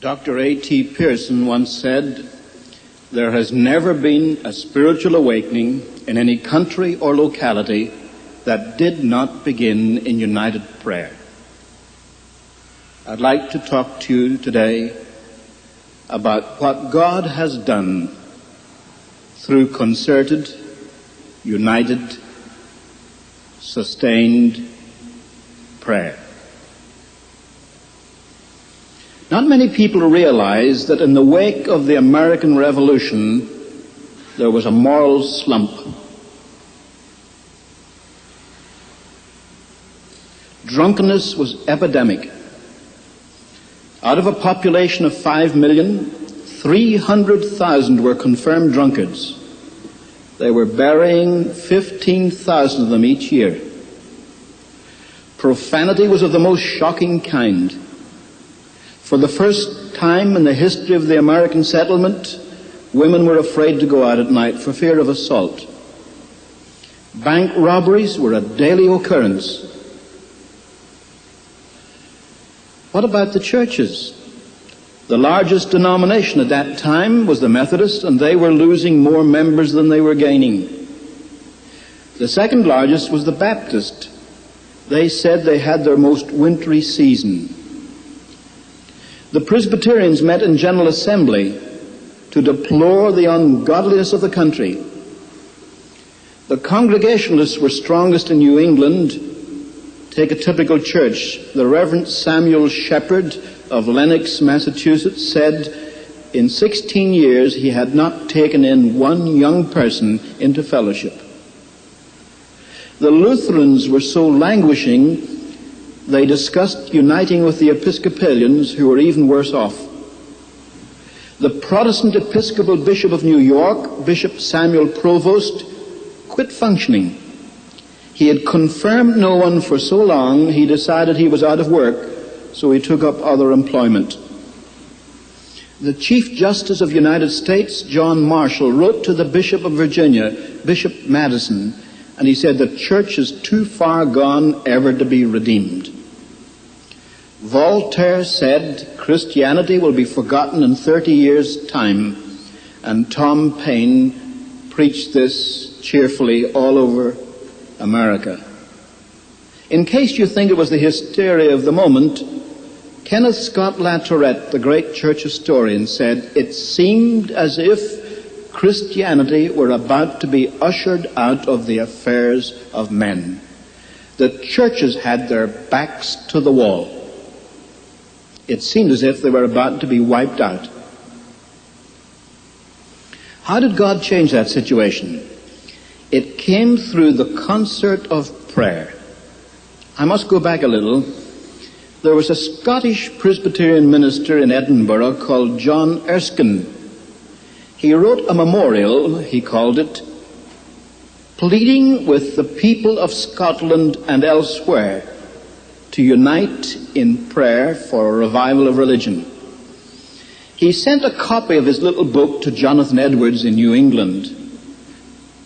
Dr. A.T. Pearson once said, "There has never been a spiritual awakening in any country or locality that did not begin in united prayer." I'd like to talk to you today about what God has done through concerted, united, sustained prayer. Not many people realize that in the wake of the American Revolution, there was a moral slump. Drunkenness was epidemic. Out of a population of 5 million, 300,000 were confirmed drunkards. They were burying 15,000 of them each year. Profanity was of the most shocking kind. For the first time in the history of the American settlement, women were afraid to go out at night for fear of assault. Bank robberies were a daily occurrence. What about the churches? The largest denomination at that time was the Methodist, and they were losing more members than they were gaining. The second largest was the Baptist. They said they had their most wintry season. The Presbyterians met in General Assembly to deplore the ungodliness of the country. The Congregationalists were strongest in New England. Take a typical church. The Reverend Samuel Shepherd of Lenox, Massachusetts, said in 16 years he had not taken in one young person into fellowship. The Lutherans were so languishing, they discussed uniting with the Episcopalians, who were even worse off. The Protestant Episcopal Bishop of New York, Bishop Samuel Provost, quit functioning. He had confirmed no one for so long, he decided he was out of work, so he took up other employment. The Chief Justice of the United States, John Marshall, wrote to the Bishop of Virginia, Bishop Madison, and he said, "The church is too far gone ever to be redeemed." Voltaire said, "Christianity will be forgotten in 30 years' time," and Tom Paine preached this cheerfully all over America. In case you think it was the hysteria of the moment, Kenneth Scott Latourette, the great church historian, said, "It seemed as if Christianity were about to be ushered out of the affairs of men. The churches had their backs to the wall. It seemed as if they were about to be wiped out." How did God change that situation? It came through the concert of prayer. I must go back a little. There was a Scottish Presbyterian minister in Edinburgh called John Erskine. He wrote a memorial, he called it, pleading with the people of Scotland and elsewhere to unite in prayer for a revival of religion. He sent a copy of his little book to Jonathan Edwards in New England.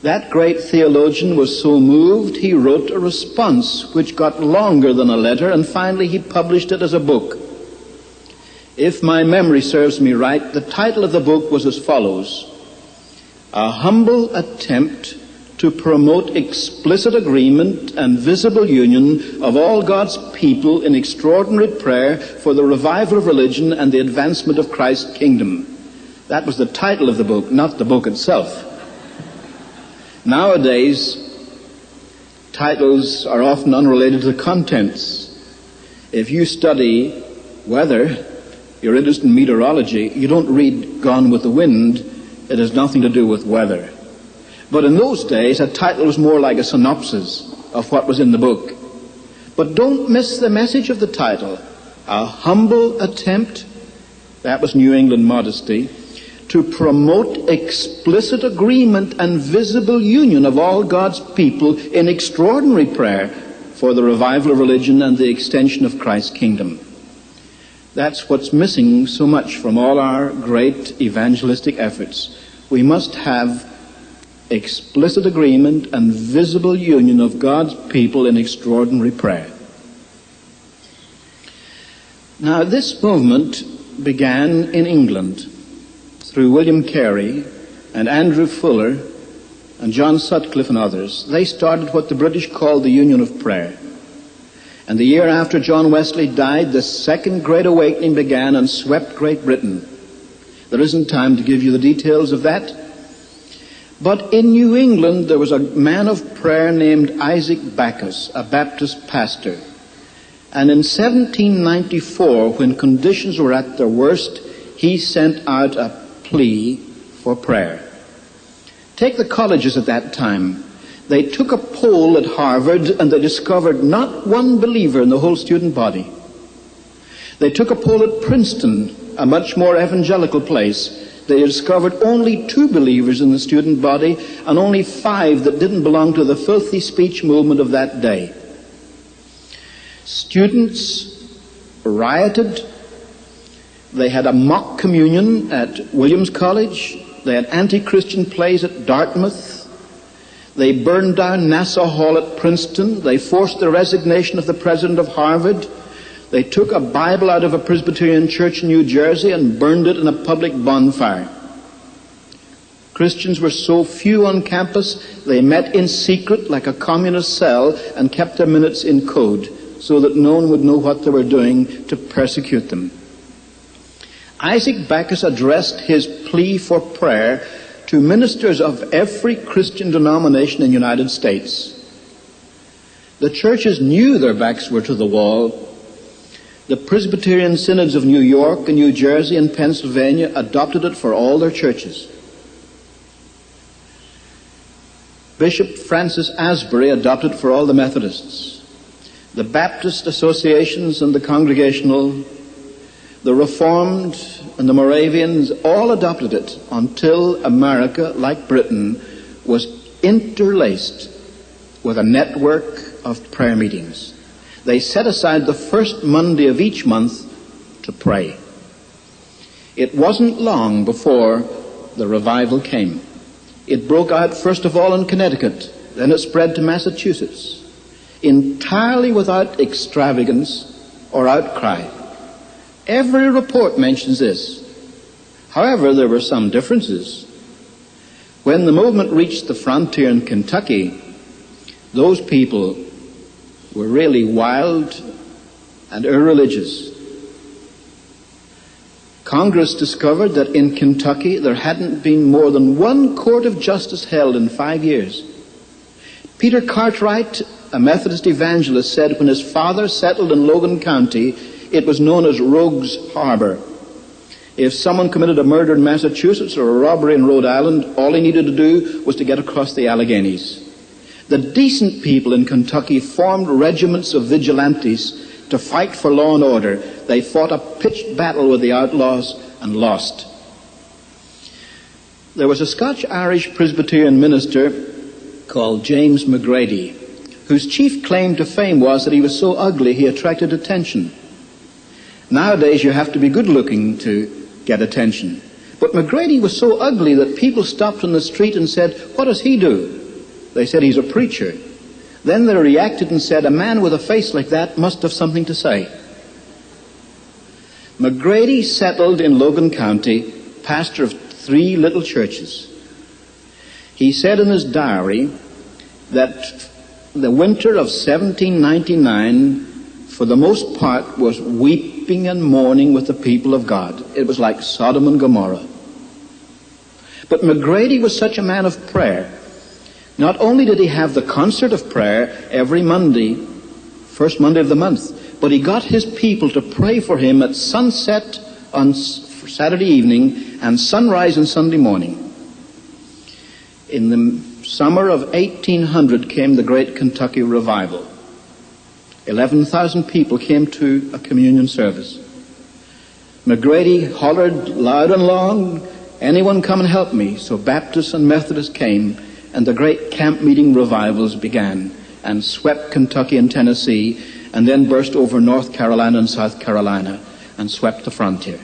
That great theologian was so moved, he wrote a response which got longer than a letter, and finally he published it as a book. If my memory serves me right, the title of the book was as follows: "A Humble Attempt to Promote Explicit Agreement and Visible Union of All God's People in Extraordinary Prayer for the Revival of Religion and the Advancement of Christ's Kingdom." That was the title of the book, not the book itself. Nowadays, titles are often unrelated to the contents. If you study weather, you're interested in meteorology, you don't read Gone with the Wind. It has nothing to do with weather. But in those days, a title was more like a synopsis of what was in the book. But don't miss the message of the title. A humble attempt, that was New England modesty, to promote explicit agreement and visible union of all God's people in extraordinary prayer for the revival of religion and the extension of Christ's kingdom. That's what's missing so much from all our great evangelistic efforts. We must have explicit agreement and visible union of God's people in extraordinary prayer. Now, this movement began in England through William Carey and Andrew Fuller and John Sutcliffe and others. They started what the British called the Union of Prayer. And the year after John Wesley died, the Second Great Awakening began and swept Great Britain. There isn't time to give you the details of that. But in New England, there was a man of prayer named Isaac Backus, a Baptist pastor. And in 1794, when conditions were at their worst, he sent out a plea for prayer. Take the colleges at that time. They took a poll at Harvard and they discovered not one believer in the whole student body. They took a poll at Princeton, a much more evangelical place. They discovered only 2 believers in the student body and only 5 that didn't belong to the filthy speech movement of that day. Students rioted. They had a mock communion at Williams College. They had anti-Christian plays at Dartmouth. They burned down Nassau Hall at Princeton. They forced the resignation of the president of Harvard. They took a Bible out of a Presbyterian church in New Jersey and burned it in a public bonfire. Christians were so few on campus, they met in secret like a communist cell and kept their minutes in code so that no one would know what they were doing to persecute them. Isaac Backus addressed his plea for prayer to ministers of every Christian denomination in the United States. The churches knew their backs were to the wall. The Presbyterian synods of New York and New Jersey and Pennsylvania adopted it for all their churches. Bishop Francis Asbury adopted it for all the Methodists. The Baptist associations and the Congregational, the Reformed and the Moravians all adopted it until America, like Britain, was interlaced with a network of prayer meetings. They set aside the first Monday of each month to pray. It wasn't long before the revival came. It broke out first of all in Connecticut, then it spread to Massachusetts, entirely without extravagance or outcry. Every report mentions this. However, there were some differences. When the movement reached the frontier in Kentucky, those people were really wild and irreligious. Congress discovered that in Kentucky there hadn't been more than 1 court of justice held in 5 years. Peter Cartwright, a Methodist evangelist, said when his father settled in Logan County, it was known as Rogues Harbor. If someone committed a murder in Massachusetts or a robbery in Rhode Island, all he needed to do was to get across the Alleghenies. The decent people in Kentucky formed regiments of vigilantes to fight for law and order. They fought a pitched battle with the outlaws and lost. There was a Scotch-Irish Presbyterian minister called James McGrady, whose chief claim to fame was that he was so ugly he attracted attention. Nowadays you have to be good looking to get attention. But McGrady was so ugly that people stopped on the street and said, "What does he do?" They said, "He's a preacher." Then they reacted and said, "A man with a face like that must have something to say." McGrady settled in Logan County, pastor of 3 little churches. He said in his diary that the winter of 1799, for the most part, was weeping and mourning with the people of God. It was like Sodom and Gomorrah. But McGrady was such a man of prayer. Not only did he have the concert of prayer every Monday, first Monday of the month, but he got his people to pray for him at sunset on Saturday evening and sunrise on Sunday morning. In the summer of 1800 came the Great Kentucky Revival. 11,000 people came to a communion service. McGrady hollered loud and long, "Anyone come and help me?" So Baptists and Methodists came, and the great camp meeting revivals began and swept Kentucky and Tennessee, and then burst over North Carolina and South Carolina and swept the frontier.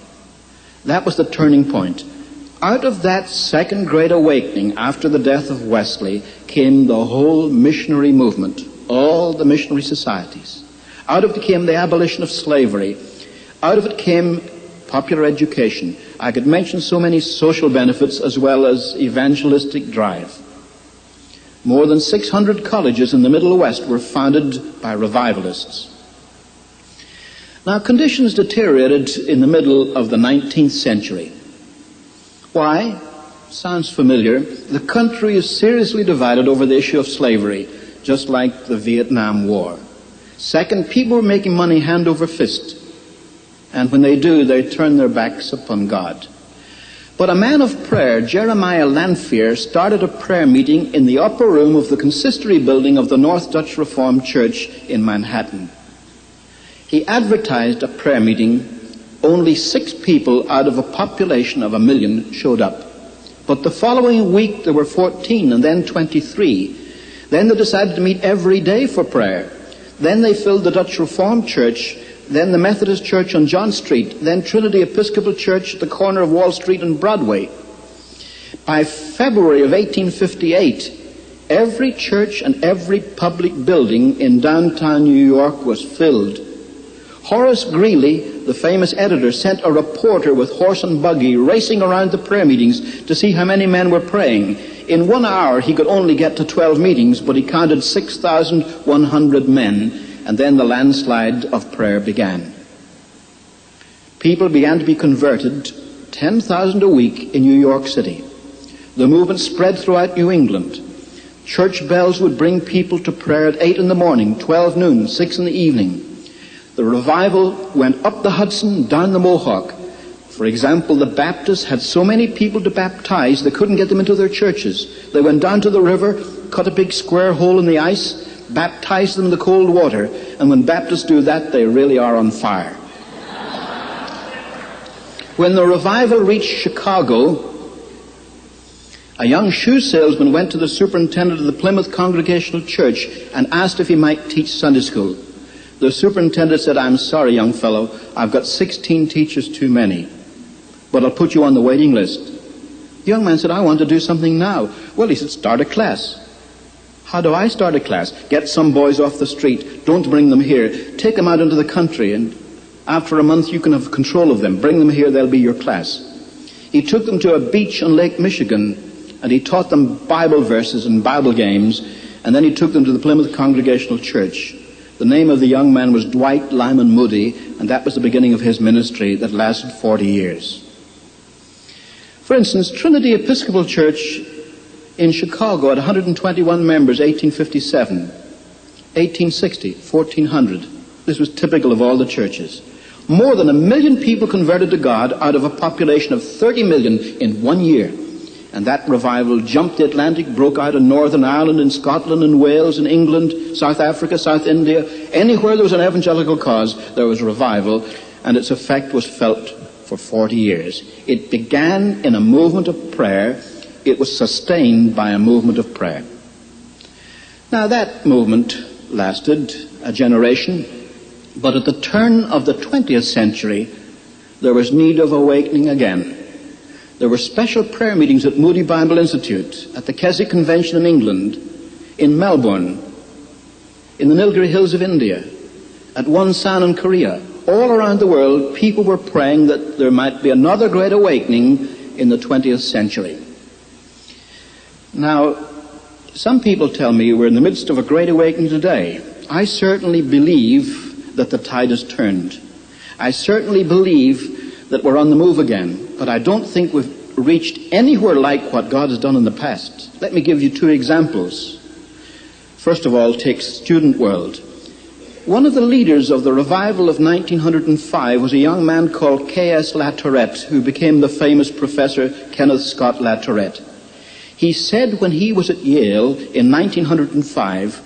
That was the turning point. Out of that Second Great Awakening, after the death of Wesley, came the whole missionary movement, all the missionary societies. Out of it came the abolition of slavery. Out of it came popular education. I could mention so many social benefits as well as evangelistic drive. More than 600 colleges in the Middle West were founded by revivalists. Now, conditions deteriorated in the middle of the 19th century. Why? Sounds familiar. The country is seriously divided over the issue of slavery, just like the Vietnam War. Second, people were making money hand over fist. And when they do, they turn their backs upon God. But a man of prayer, Jeremiah Lanphier, started a prayer meeting in the upper room of the consistory building of the North Dutch Reformed Church in Manhattan. He advertised a prayer meeting. Only 6 people out of a population of 1 million showed up. But the following week there were 14 and then 23. Then they decided to meet every day for prayer. Then they filled the Dutch Reformed Church, then the Methodist Church on John Street, then Trinity Episcopal Church at the corner of Wall Street and Broadway. By February of 1858, every church and every public building in downtown New York was filled. Horace Greeley, the famous editor, sent a reporter with horse and buggy racing around the prayer meetings to see how many men were praying. In 1 hour, he could only get to 12 meetings, but he counted 6,100 men, and then the landslide of prayer began. People began to be converted, 10,000 a week in New York City. The movement spread throughout New England. Church bells would bring people to prayer at 8 in the morning, 12 noon, 6 in the evening. The revival went up the Hudson, down the Mohawk. For example, the Baptists had so many people to baptize, they couldn't get them into their churches. They went down to the river, cut a big square hole in the ice, baptized them in the cold water. And when Baptists do that, they really are on fire. When the revival reached Chicago, a young shoe salesman went to the superintendent of the Plymouth Congregational Church and asked if he might teach Sunday school. The superintendent said, "I'm sorry, young fellow, I've got 16 teachers too many, but I'll put you on the waiting list." The young man said, "I want to do something now." Well, he said, "Start a class." "How do I start a class?" "Get some boys off the street. Don't bring them here. Take them out into the country, and after a month you can have control of them. Bring them here, they'll be your class." He took them to a beach on Lake Michigan, and he taught them Bible verses and Bible games, and then he took them to the Plymouth Congregational Church. The name of the young man was Dwight Lyman Moody, and that was the beginning of his ministry that lasted 40 years. For instance, Trinity Episcopal Church in Chicago had 121 members, 1857. 1860, 1,400. This was typical of all the churches. More than 1 million people converted to God out of a population of 30 million in 1 year. And that revival jumped the Atlantic, broke out in Northern Ireland, in Scotland, in Wales, in England, South Africa, South India. Anywhere there was an evangelical cause, there was revival, and its effect was felt for 40 years. It began in a movement of prayer. It was sustained by a movement of prayer. Now that movement lasted a generation, but at the turn of the 20th century, there was need of awakening again. There were special prayer meetings at Moody Bible Institute, at the Keswick Convention in England, in Melbourne, in the Nilgiri Hills of India, at Wonsan in Korea. All around the world, people were praying that there might be another great awakening in the 20th century. Now, some people tell me we're in the midst of a great awakening today. I certainly believe that the tide has turned. I certainly believe that we're on the move again, but I don't think we've reached anywhere like what God has done in the past. Let me give you 2 examples. First of all, take student world. One of the leaders of the revival of 1905 was a young man called K.S. Latourette, who became the famous Professor Kenneth Scott Latourette. He said when he was at Yale in 1905,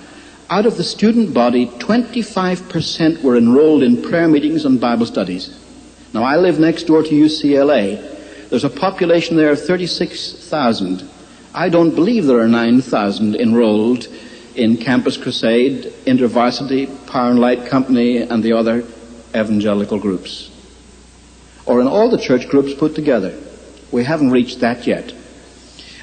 out of the student body, 25% were enrolled in prayer meetings and Bible studies. Now, I live next door to UCLA. There's a population there of 36,000. I don't believe there are 9,000 enrolled in Campus Crusade, InterVarsity, Power and Light Company, and the other evangelical groups. Or in all the church groups put together. We haven't reached that yet.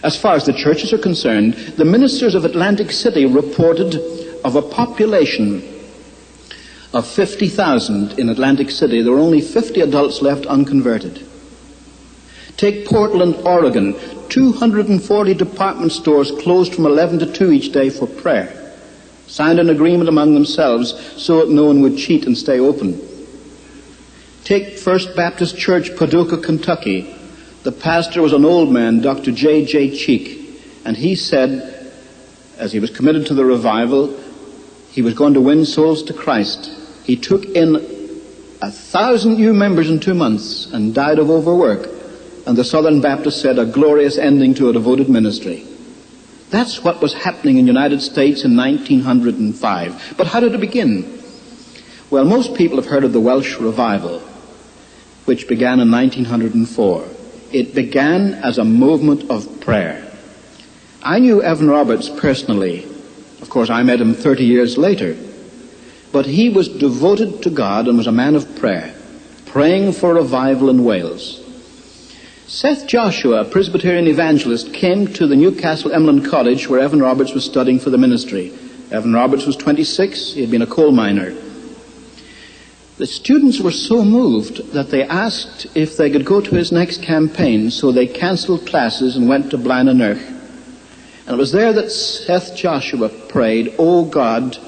As far as the churches are concerned, the ministers of Atlantic City reported of a population Of 50,000 in Atlantic City, there were only 50 adults left unconverted. Take Portland, Oregon. 240 department stores closed from 11 to 2 each day for prayer. Signed an agreement among themselves so that no one would cheat and stay open. Take First Baptist Church, Paducah, Kentucky. The pastor was an old man, Dr. J.J. Cheek, and he said, as he was committed to the revival, he was going to win souls to Christ. He took in 1,000 new members in 2 months and died of overwork. And the Southern Baptists said, a glorious ending to a devoted ministry. That's what was happening in the United States in 1905. But how did it begin? Well, most people have heard of the Welsh Revival, which began in 1904. It began as a movement of prayer. I knew Evan Roberts personally. Of course, I met him 30 years later. But he was devoted to God and was a man of prayer, praying for revival in Wales. Seth Joshua, a Presbyterian evangelist, came to the Newcastle Emlyn College where Evan Roberts was studying for the ministry. Evan Roberts was 26. He had been a coal miner. The students were so moved that they asked if they could go to his next campaign, so they cancelled classes and went to Blaenanurch. And it was there that Seth Joshua prayed, "O God,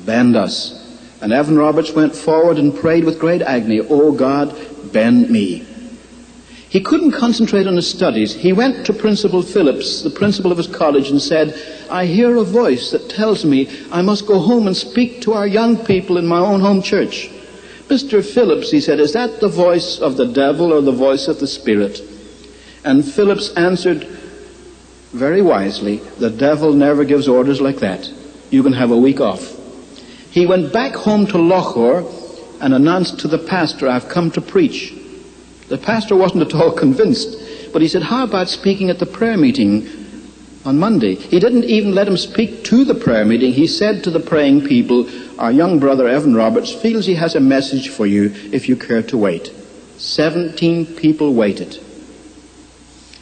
bend us." And Evan Roberts went forward and prayed with great agony, "O God, bend me." He couldn't concentrate on his studies. He went to Principal Phillips, the principal of his college, and said, "I hear a voice that tells me I must go home and speak to our young people in my own home church." "Mr. Phillips," he said, "is that the voice of the devil or the voice of the Spirit?" And Phillips answered very wisely, "The devil never gives orders like that. You can have a week off." He went back home to Lochor and announced to the pastor, "I've come to preach." The pastor wasn't at all convinced, but he said, "How about speaking at the prayer meeting on Monday?" He didn't even let him speak to the prayer meeting. He said to the praying people, "Our young brother Evan Roberts feels he has a message for you if you care to wait." 17 people waited.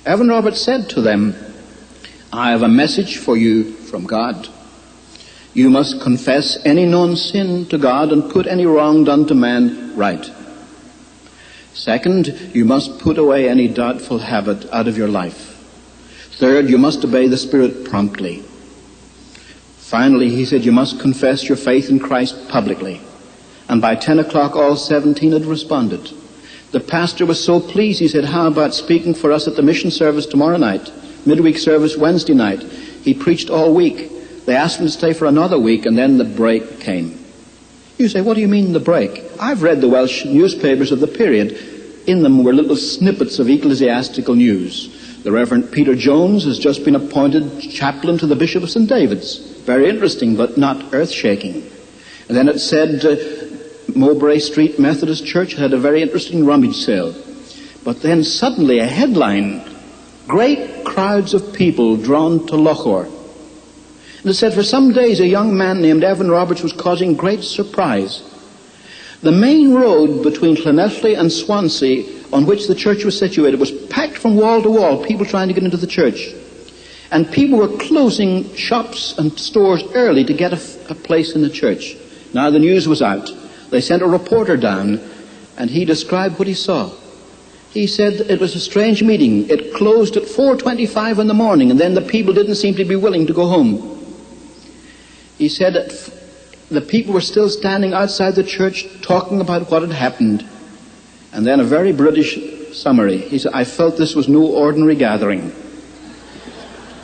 Evan Roberts said to them, "I have a message for you from God. You must confess any known sin to God and put any wrong done to man right. Second, you must put away any doubtful habit out of your life. Third, you must obey the Spirit promptly. Finally, he said, you must confess your faith in Christ publicly." And by 10 o'clock, all 17 had responded. The pastor was so pleased, he said, "How about speaking for us at the mission service tomorrow night, midweek service Wednesday night?" He preached all week. They asked him to stay for another week, and then the break came. You say, "What do you mean the break?" I've read the Welsh newspapers of the period. In them were little snippets of ecclesiastical news. The Reverend Peter Jones has just been appointed chaplain to the Bishop of St. David's. Very interesting, but not earth-shaking. And then it said Mowbray Street Methodist Church had a very interesting rummage sale. But then suddenly a headline, "Great crowds of people drawn to Lochor." And it said, for some days a young man named Evan Roberts was causing great surprise. The main road between Llanelli and Swansea, on which the church was situated, was packed from wall to wall, people trying to get into the church. And people were closing shops and stores early to get a place in the church. Now the news was out. They sent a reporter down, and he described what he saw. He said it was a strange meeting. It closed at 4:25 in the morning, and then the people didn't seem to be willing to go home. He said that the people were still standing outside the church talking about what had happened. And then a very British summary. He said, "I felt this was no ordinary gathering."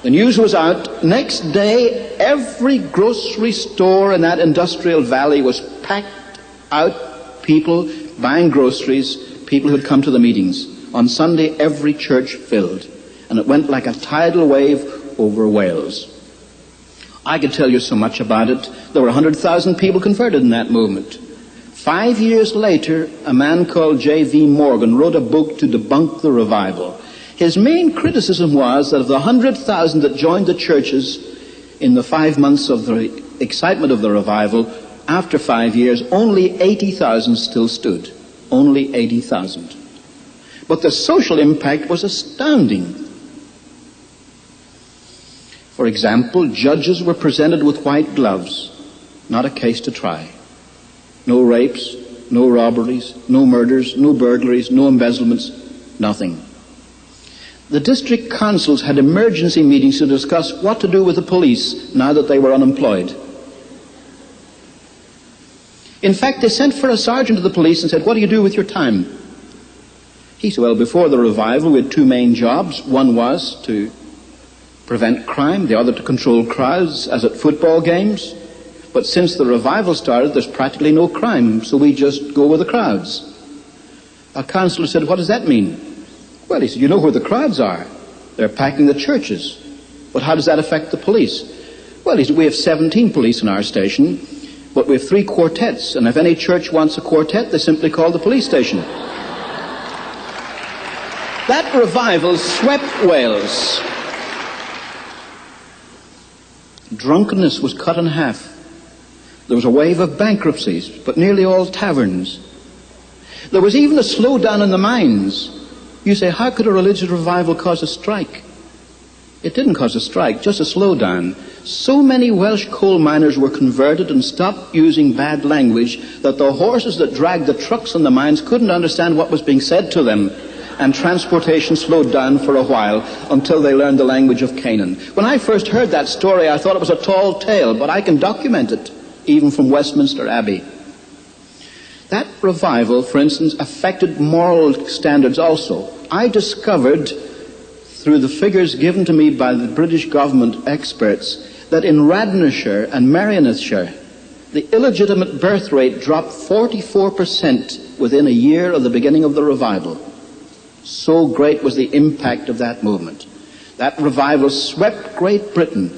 The news was out. Next day, every grocery store in that industrial valley was packed out, people buying groceries, people who had come to the meetings. On Sunday, every church filled. And it went like a tidal wave over Wales. I could tell you so much about it. There were 100,000 people converted in that movement. 5 years later, a man called J.V. Morgan wrote a book to debunk the revival. His main criticism was that of the 100,000 that joined the churches in the 5 months of the excitement of the revival, after 5 years, only 80,000 still stood. Only 80,000. But the social impact was astounding. For example, judges were presented with white gloves, not a case to try. No rapes, no robberies, no murders, no burglaries, no embezzlements, nothing. The district councils had emergency meetings to discuss what to do with the police now that they were unemployed. In fact, they sent for a sergeant of the police and said, "What do you do with your time?" He said, "Well, before the revival, we had two main jobs. One was to prevent crime, the other to control crowds, as at football games. But since the revival started, there's practically no crime, so we just go with the crowds." A councillor said, "What does that mean?" Well, he said, "You know where the crowds are. They're packing the churches. But how does that affect the police?" Well, he said, "We have 17 police in our station, but we have 3 quartets, and if any church wants a quartet, they simply call the police station." That revival swept Wales. Drunkenness was cut in half. There was a wave of bankruptcies, but nearly all taverns. There was even a slowdown in the mines. You say, how could a religious revival cause a strike? It didn't cause a strike, just a slowdown. So many Welsh coal miners were converted and stopped using bad language that the horses that dragged the trucks in the mines couldn't understand what was being said to them. And transportation slowed down for a while until they learned the language of Canaan. When I first heard that story, I thought it was a tall tale, but I can document it, even from Westminster Abbey. That revival, for instance, affected moral standards also. I discovered, through the figures given to me by the British government experts, that in Radnorshire and Merionethshire, the illegitimate birth rate dropped 44% within a year of the beginning of the revival. So great was the impact of that movement. That revival swept Great Britain.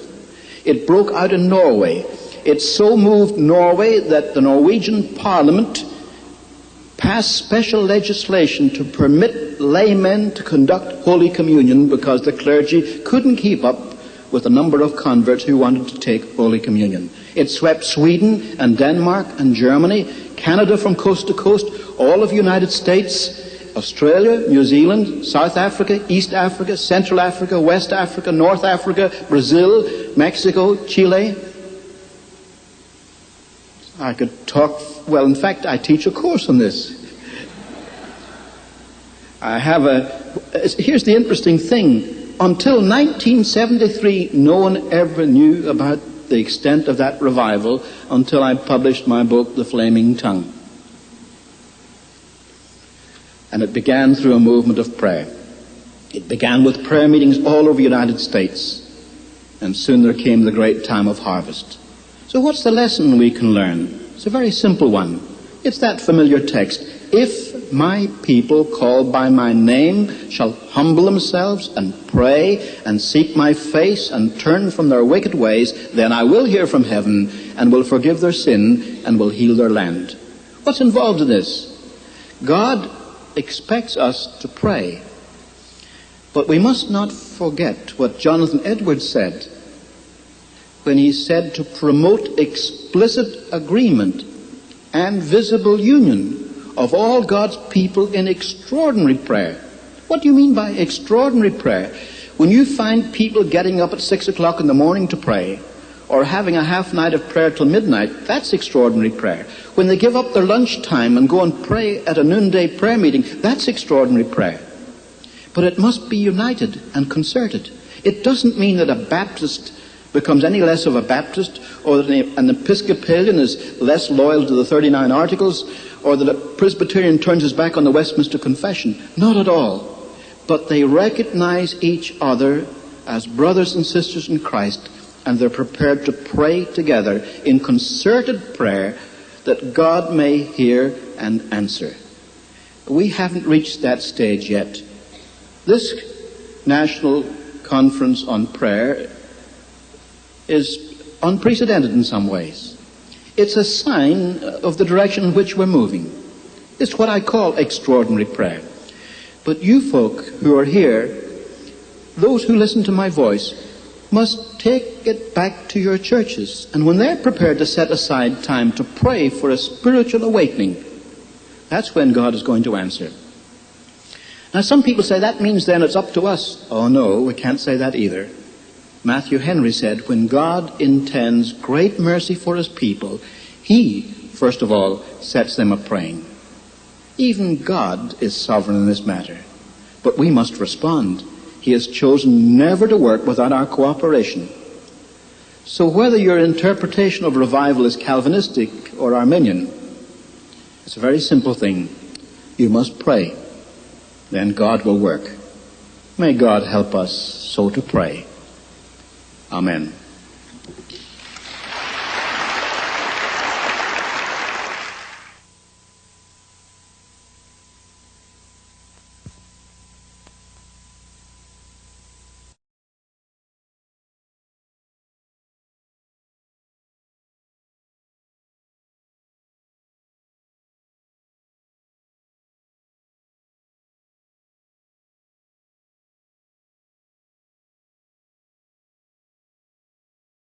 It broke out in Norway. It so moved Norway that the Norwegian Parliament passed special legislation to permit laymen to conduct Holy Communion because the clergy couldn't keep up with the number of converts who wanted to take Holy Communion. It swept Sweden and Denmark and Germany, Canada from coast to coast, all of the United States, Australia, New Zealand, South Africa, East Africa, Central Africa, West Africa, North Africa, Brazil, Mexico, Chile. I could talk, well, in fact, I teach a course on this. Here's the interesting thing. Until 1973, no one ever knew about the extent of that revival until I published my book, The Flaming Tongue. And it began through a movement of prayer. It began with prayer meetings all over the United States. And soon there came the great time of harvest. So what's the lesson we can learn? It's a very simple one. It's that familiar text. If my people called by my name shall humble themselves and pray and seek my face and turn from their wicked ways, then I will hear from heaven and will forgive their sin and will heal their land. What's involved in this? God expects us to pray. But we must not forget what Jonathan Edwards said when he said to promote explicit agreement and visible union of all God's people in extraordinary prayer. What do you mean by extraordinary prayer? When you find people getting up at 6 o'clock in the morning to pray, or having a half night of prayer till midnight, that's extraordinary prayer. When they give up their lunch time and go and pray at a noonday prayer meeting, that's extraordinary prayer. But it must be united and concerted. It doesn't mean that a Baptist becomes any less of a Baptist, or that an Episcopalian is less loyal to the 39 Articles, or that a Presbyterian turns his back on the Westminster Confession. Not at all. But they recognize each other as brothers and sisters in Christ, and they're prepared to pray together in concerted prayer that God may hear and answer. We haven't reached that stage yet. This National Conference on Prayer is unprecedented in some ways. It's a sign of the direction in which we're moving. It's what I call extraordinary prayer. But you folk who are here, those who listen to my voice, must take it back to your churches. And when they're prepared to set aside time to pray for a spiritual awakening, that's when God is going to answer. Now some people say that means then it's up to us. Oh no, we can't say that either. Matthew Henry said, when God intends great mercy for his people, he first of all, sets them a-praying. Even God is sovereign in this matter. But we must respond. He has chosen never to work without our cooperation. So whether your interpretation of revival is Calvinistic or Arminian, it's a very simple thing. You must pray. Then God will work. May God help us so to pray. Amen.